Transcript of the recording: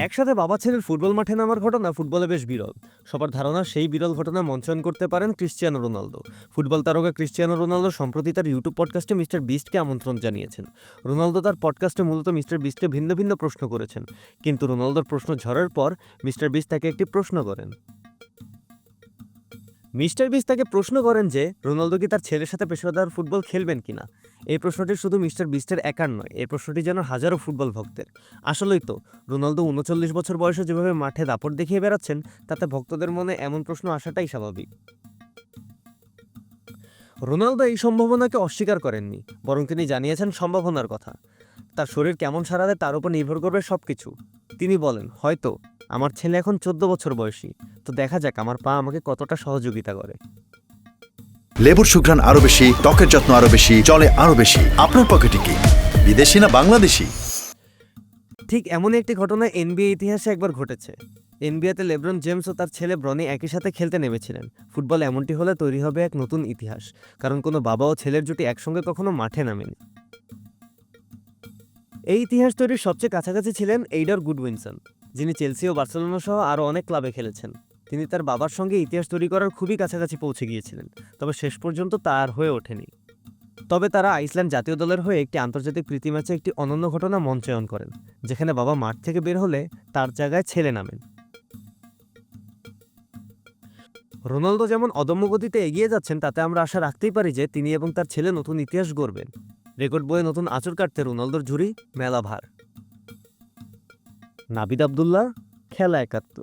একসাথে বাবা ছেলের ফুটবল মাঠে নামার ঘটনা ফুটবলে বেশ বিরল। সবার ধারণা সেই বিরল ঘটনা মঞ্চায়ন করতে পারেন ক্রিশ্চিয়ানো রোনালদো। ফুটবল তারকা ক্রিশ্চিয়ানো রোনালদো সম্প্রতি তার ইউটিউব পডকাস্টে মিস্টার বিস্টকে আমন্ত্রণ জানিয়েছেন। রোনালদো তার পডকাস্টে মূলত মিস্টার বিস্টকে ভিন্ন ভিন্ন প্রশ্ন করেছেন, কিন্তু রোনালদোর প্রশ্ন ঝরার পর মিস্টার বিস্ট তাকে একটি প্রশ্ন করেন। মিস্টার বিস্ট তাকে প্রশ্ন করেন যে রোনালদো কি তার ছেলের সাথে পেশাদার ফুটবল খেলবেন কিনা। এই প্রশ্নটি শুধু মিস্টার বিস্টের একার নয়, এই প্রশ্নটি যেন হাজারো ফুটবল ভক্তের। আসলেই তো, রোনালদো ৩৯ বছর বয়সে যেভাবে মাঠে দাপট দেখিয়ে বেড়াচ্ছেন, তাতে ভক্তদের মনে এমন প্রশ্ন আসাটাই স্বাভাবিক। রোনালদো এই সম্ভাবনাকে অস্বীকার করেননি, বরং তিনি জানিয়েছেন সম্ভাবনার কথা। তার শরীর কেমন সাড়া দেয় তার উপর নির্ভর করবে সবকিছু। তিনি বলেন, হয়তো আমার ছেলে এখন ১৪ বছর বয়সী, তো দেখা যাক আমার পা আমাকে কতটা সহযোগিতা করে। লেবুর সুঘ্রাণ আরো বেশি, ত্বকের যত্ন আরো বেশি, চলে আরো বেশি। আপনার পকেটে কি বিদেশি না বাংলাদেশি? ঠিক এমনই একটি ঘটনা এনবিএ ইতিহাসে একবার ঘটেছে। এনবিএতে লেব্রন জেমস ও তার ছেলে ব্রনি একই সাথে খেলতে নেমেছিলেন। ফুটবল এমনটি হলে তৈরি হবে এক নতুন ইতিহাস, কারণ কোনো বাবা ও ছেলের জুটি একসঙ্গে কখনো মাঠে নামেনি। এই ইতিহাস তৈরির সবচেয়ে কাছাকাছি ছিলেন এইডার গুডউইনসন, যিনি চেলসি ও বার্সেলোনা সহ আরও অনেক ক্লাবে খেলেছেন। তিনি তার বাবার সঙ্গে ইতিহাস তৈরি করার খুবই কাছাকাছি পৌঁছে গিয়েছিলেন, তবে শেষ পর্যন্ত তা আর হয়ে ওঠেনি। তবে তারা আইসল্যান্ড জাতীয় দলের হয়ে একটি আন্তর্জাতিক প্রীতি ম্যাচে একটি অনন্য ঘটনা মঞ্চায়ন করেন, যেখানে বাবা মাঠ থেকে বের হলে তার জায়গায় ছেলে নামেন। রোনালদো যেমন অদম্য গতিতে এগিয়ে যাচ্ছেন, তাতে আমরা আশা রাখতেই পারি যে তিনি এবং তার ছেলে নতুন ইতিহাস গড়বেন। রেকর্ড বইয়ে নতুন আঁচড় কাটতে রোনালদোর ঝুড়ি মেলা ভার। নাবিদ আবদুল্লাহ, খেলা ৭১।